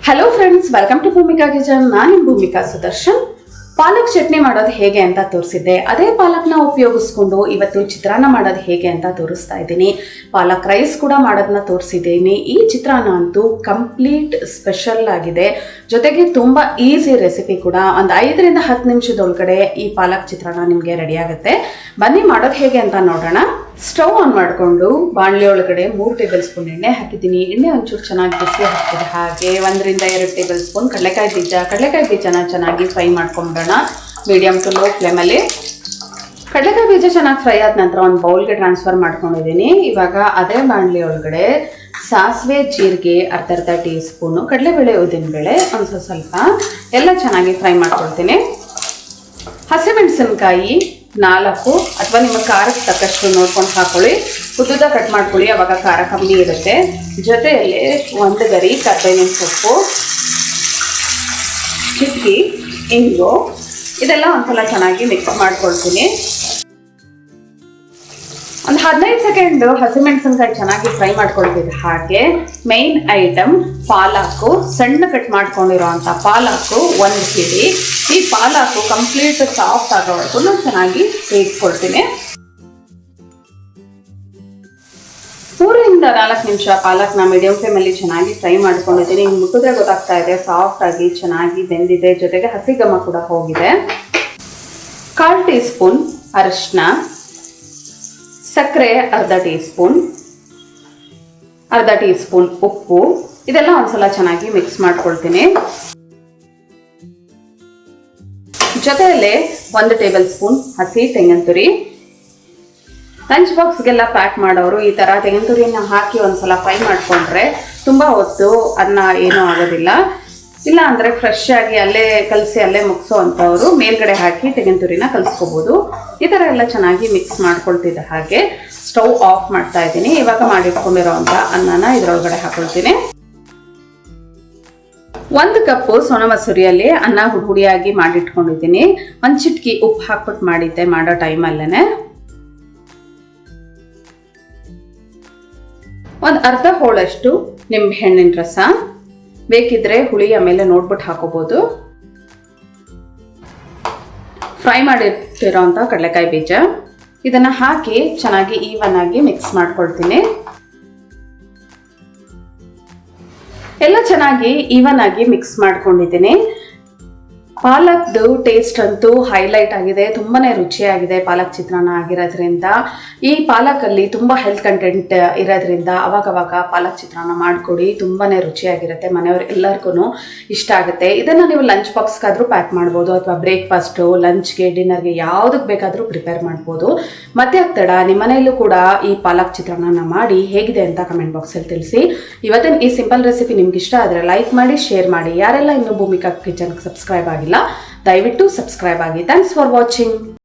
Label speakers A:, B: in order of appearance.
A: Hello friends, welcome to Bhumika kitchen. ನಾನು ಭೂಮಿಕಾ ಸುದರ್ಶನ್. ಪಾಲಕ್ ಚಟ್ನಿ ಮಾಡೋದು ಹೇಗೆ ಅಂತ ತೋರಿಸಿದ್ದೆ. ಅದೇ ಪಾಲಕ್ನ ಉಪಯೋಗಿಸ್ಕೊಂಡು ಇವತ್ತು ಚಿತ್ರಾನ್ನ ಮಾಡೋದು ಹೇಗೆ ಅಂತ ತೋರಿಸ್ತಾ ಇದ್ದೀನಿ. ಪಾಲಕ್ ರೈಸ್ ಕೂಡ ಮಾಡೋದನ್ನ ತೋರಿಸಿದ್ದೀನಿ. ಈ ಚಿತ್ರಾನ್ನ ಅಂತೂ ಕಂಪ್ಲೀಟ್ ಸ್ಪೆಷಲ್ ಆಗಿದೆ, ಜೊತೆಗೆ ತುಂಬ ಈಸಿ ರೆಸಿಪಿ ಕೂಡ. ಒಂದು 5 ರಿಂದ 10 ನಿಮಿಷದೊಳಗಡೆ ಈ ಪಾಲಕ್ ಚಿತ್ರಾನ್ನ ನಿಮಗೆ ರೆಡಿ ಆಗುತ್ತೆ. ಬನ್ನಿ ಮಾಡೋದು ಹೇಗೆ ಅಂತ ನೋಡೋಣ. ಸ್ಟವ್ ಆನ್ ಮಾಡಿಕೊಂಡು ಬಾಣಲೆ ಒಳಗಡೆ 3 ಟೇಬಲ್ ಸ್ಪೂನ್ ಎಣ್ಣೆ ಹಾಕಿದ್ದೀನಿ. ಎಣ್ಣೆ ಒಂಚೂರು ಚೆನ್ನಾಗಿ ಬಿಸಿ ಹಾಕ್ತಿದೆ. ಹಾಗೆ 1 ರಿಂದ 2 ಟೇಬಲ್ ಸ್ಪೂನ್ ಕಡಲೆಕಾಯಿ ಬೀಜನ ಚೆನ್ನಾಗಿ ಫ್ರೈ ಮಾಡ್ಕೊಂಬಿಡೋಣ. ಮೀಡಿಯಮ್ ಟು ಲೋ ಫ್ಲೇಮಲ್ಲಿ. ಕಡಲೆಕಾಯಿ ಬೀಜ ಚೆನ್ನಾಗಿ ಫ್ರೈ ಆದ ನಂತರ ಒಂದು ಬೌಲ್ಗೆ ಟ್ರಾನ್ಸ್ಫರ್ ಮಾಡ್ಕೊಂಡಿದ್ದೀನಿ. ಇವಾಗ ಅದೇ ಬಾಣಲೆ ಒಳಗಡೆ ಸಾಸಿವೆ, ಜೀರಿಗೆ ಅರ್ಧ ಟೀ ಸ್ಪೂನು, ಕಡಲೆಬೇಳೆ, ಉದ್ದಿನಬೇಳೆ ಒಂದು ಸ್ವಲ್ಪ ಎಲ್ಲ ಚೆನ್ನಾಗಿ ಫ್ರೈ ಮಾಡ್ಕೊಳ್ತೀನಿ. ಹಸಿಮೆಣಸಿನಕಾಯಿ 4 ಅಥವಾ ನಿಮ್ಮ ಖಾರಕ್ಕೆ ತಕ್ಕಷ್ಟು ನೋಡ್ಕೊಂಡು ಹಾಕೊಳ್ಳಿ. ಉದ್ದುದ ಕಟ್ ಮಾಡ್ಕೊಳ್ಳಿ, ಅವಾಗ ಖಾರ ಕಮ್ಮಿ ಇರುತ್ತೆ. ಜೊತೆಯಲ್ಲಿ 1 ಗರಿ ಕರ್ಬೇವಿನ ಸೊಪ್ಪು, ಚಿಕ್ಕಿ ಇಂಗು, ಇದೆಲ್ಲ ಒಂದ್ಸಲ ಚೆನ್ನಾಗಿ ಮಿಕ್ಸ್ ಮಾಡ್ಕೊಳ್ತೀನಿ. ಒಂದು 15 ಸೆಕೆಂಡ್ ಹಸಿಮೆಣಸಿನಕಾಯಿ ಚೆನ್ನಾಗಿ ಫ್ರೈ ಮಾಡ್ಕೊಳ್ತೀನಿ. ಹಾಗೆ ಮೈನ್ ಐಟಮ್ ಪಾಲಕ್ಕು, ಸಣ್ಣ ಕಟ್ ಮಾಡ್ಕೊಂಡಿರೋಂಥ ಪಾಲಕ್ಕು 1 ಕೆಜಿ. ಈ ಪಾಲಕ್ಕು ಕಂಪ್ಲೀಟ್ ಸಾಫ್ಟ್ ಆಗೋವರೆಗೂ ನಾನು ಚೆನ್ನಾಗಿ ಬೇಯಿಸ್ಕೊಳ್ತೀನಿ. 3 ರಿಂದ 4 ನಿಮಿಷ ಪಾಲಕ್ನ ಮೀಡಿಯಂ ಫ್ಲೇಮಲ್ಲಿ ಚೆನ್ನಾಗಿ ಫ್ರೈ ಮಾಡ್ಕೊಂಡಿದ್ದೀನಿ. ಹಿಂಗೆ ಮುಟ್ಟಿದ್ರೆ ಗೊತ್ತಾಗ್ತಾ ಇದೆ ಸಾಫ್ಟ್ ಆಗಿ ಚೆನ್ನಾಗಿ ಬೆಂದಿದೆ, ಜೊತೆಗೆ ಹಸಿ ಘಮ ಕೂಡ ಹೋಗಿದೆ. 1/4 ಟೀ ಸ್ಪೂನ್ ಅರಿಶಿನ, ಸಕ್ಕರೆ ಅರ್ಧ ಟೀ ಸ್ಪೂನ್, ಅರ್ಧ ಟೀ ಸ್ಪೂನ್ ಉಪ್ಪು, ಇದೆಲ್ಲ ಒಂದ್ಸಲ ಚೆನ್ನಾಗಿ ಮಿಕ್ಸ್ ಮಾಡ್ಕೊಳ್ತೀನಿ. ಜೊತೆಯಲ್ಲೇ 1 ಟೇಬಲ್ ಸ್ಪೂನ್ ಹಸಿ ತೆಂಗಿನ ತುರಿ. ಲಂಚ್ ಬಾಕ್ಸ್ಗೆಲ್ಲ ಪ್ಯಾಕ್ ಮಾಡೋರು ಈ ಥರ ತೆಂಗಿನ ತುರಿಯನ್ನು ಹಾಕಿ ಒಂದ್ಸಲ ಫ್ರೈ ಮಾಡಿಕೊಂಡ್ರೆ ತುಂಬ ಹೊತ್ತು ಅನ್ನ ಏನೂ ಆಗೋದಿಲ್ಲ. ಇಲ್ಲ ಅಂದರೆ ಫ್ರೆಶ್ ಆಗಿ ಅಲ್ಲೇ ಕಲಸಿ ಅಲ್ಲೇ ಮುಗಿಸೋ ಅಂಥವ್ರು ಮೇಲ್ಗಡೆ ಹಾಕಿ ತೆಂಗಿನ ತುರಿನ ಕಲಿಸ್ಕೋಬೋದು. ಈ ಥರ ಎಲ್ಲ ಚೆನ್ನಾಗಿ ಮಿಕ್ಸ್ ಮಾಡ್ಕೊಳ್ತಿದ್ದೆ. ಹಾಗೆ ಸ್ಟವ್ ಆಫ್ ಮಾಡ್ತಾ ಇದ್ದೀನಿ. ಇವಾಗ ಮಾಡಿಟ್ಕೊಂಡಿರೋವಂಥ ಅನ್ನನ ಇದರೊಳಗಡೆ ಹಾಕೊಳ್ತೀನಿ. 1 ಕಪ್ಪು ಸೋನಾ ಮಸೂರಿಯಲ್ಲಿ ಅನ್ನ ಹುಡಿಯಾಗಿ ಮಾಡಿಟ್ಕೊಂಡಿದ್ದೀನಿ. 1 ಚಿಟಕಿ ಉಪ್ಪು ಹಾಕ್ಬಿಟ್ಟು ಮಾಡಿದ್ದೆ ಮಾಡೋ ಟೈಮಲ್ಲೇ. 1 ಅರ್ಧ ಹೋಳಷ್ಟು ನಿಂಬೆ ಹಣ್ಣಿನ ರಸ, ಬೇಕಿದ್ರೆ ಹುಳಿ ಆಮೇಲೆ ನೋಡ್ಬಿಟ್ಟು ಹಾಕೋಬಹುದು. ಫ್ರೈ ಮಾಡಿರ್ತಿರೋಂಥ ಕಡಲೆಕಾಯಿ ಬೀಜ, ಇದನ್ನ ಹಾಕಿ ಚೆನ್ನಾಗಿ ಈವನ್ ಆಗಿ ಮಿಕ್ಸ್ ಮಾಡ್ಕೊಳ್ತೀನಿ. ಎಲ್ಲ ಚೆನ್ನಾಗಿ ಈವನ್ ಆಗಿ ಮಿಕ್ಸ್ ಮಾಡ್ಕೊಂಡಿದ್ದೀನಿ. ಪಾಲಕ್ದು ಟೇಸ್ಟ್ ಅಂತೂ ಹೈಲೈಟ್ ಆಗಿದೆ, ತುಂಬಾನೇ ರುಚಿಯಾಗಿದೆ ಪಾಲಕ್ ಚಿತ್ರಾನ್ನ ಆಗಿರೋದ್ರಿಂದ. ಈ ಪಾಲಕಲ್ಲಿ ತುಂಬ ಹೆಲ್ತ್ ಕಂಟೆಂಟ್ ಇರೋದ್ರಿಂದ ಅವಾಗವಾಗ ಪಾಲಕ್ ಚಿತ್ರಾನ್ನ ಮಾಡಿಕೊಡಿ, ತುಂಬಾನೇ ರುಚಿಯಾಗಿರುತ್ತೆ. ಮನೆಯವ್ರು ಎಲ್ಲರಿಗೂ ಇಷ್ಟ ಆಗುತ್ತೆ. ಇದನ್ನು ನೀವು ಲಂಚ್ ಬಾಕ್ಸ್ಗಾದರೂ ಪ್ಯಾಕ್ ಮಾಡ್ಬೋದು, ಅಥವಾ ಬ್ರೇಕ್ಫಾಸ್ಟು, ಲಂಚ್ಗೆ, ಡಿನ್ನರ್ಗೆ ಯಾವುದಕ್ಕೆ ಬೇಕಾದರೂ ಪ್ರಿಪೇರ್ ಮಾಡ್ಬೋದು. ಮತ್ತೆ ತಡ ನಿಮ್ಮ ಮನೆಯಲ್ಲೂ ಕೂಡ ಈ ಪಾಲಕ್ ಚಿತ್ರಾನ್ನ ಮಾಡಿ ಹೇಗಿದೆ ಅಂತ ಕಮೆಂಟ್ ಬಾಕ್ಸಲ್ಲಿ ತಿಳಿಸಿ. ಇವತ್ತಿನ ಈ ಸಿಂಪಲ್ ರೆಸಿಪಿ ನಿಮ್ಗೆ ಇಷ್ಟ ಆದರೆ ಲೈಕ್ ಮಾಡಿ, ಶೇರ್ ಮಾಡಿ. ಯಾರೆಲ್ಲ ಇನ್ನೂ ಭೂಮಿಕಾ ಕಿಚನ್ಗೆ ಸಬ್ಸ್ಕ್ರೈಬ್ ಆಗಿಲ್ಲ ದಯವಿಟ್ಟು ಸಬ್ಸ್ಕ್ರೈಬ್ ಆಗಿ. Thanks for watching.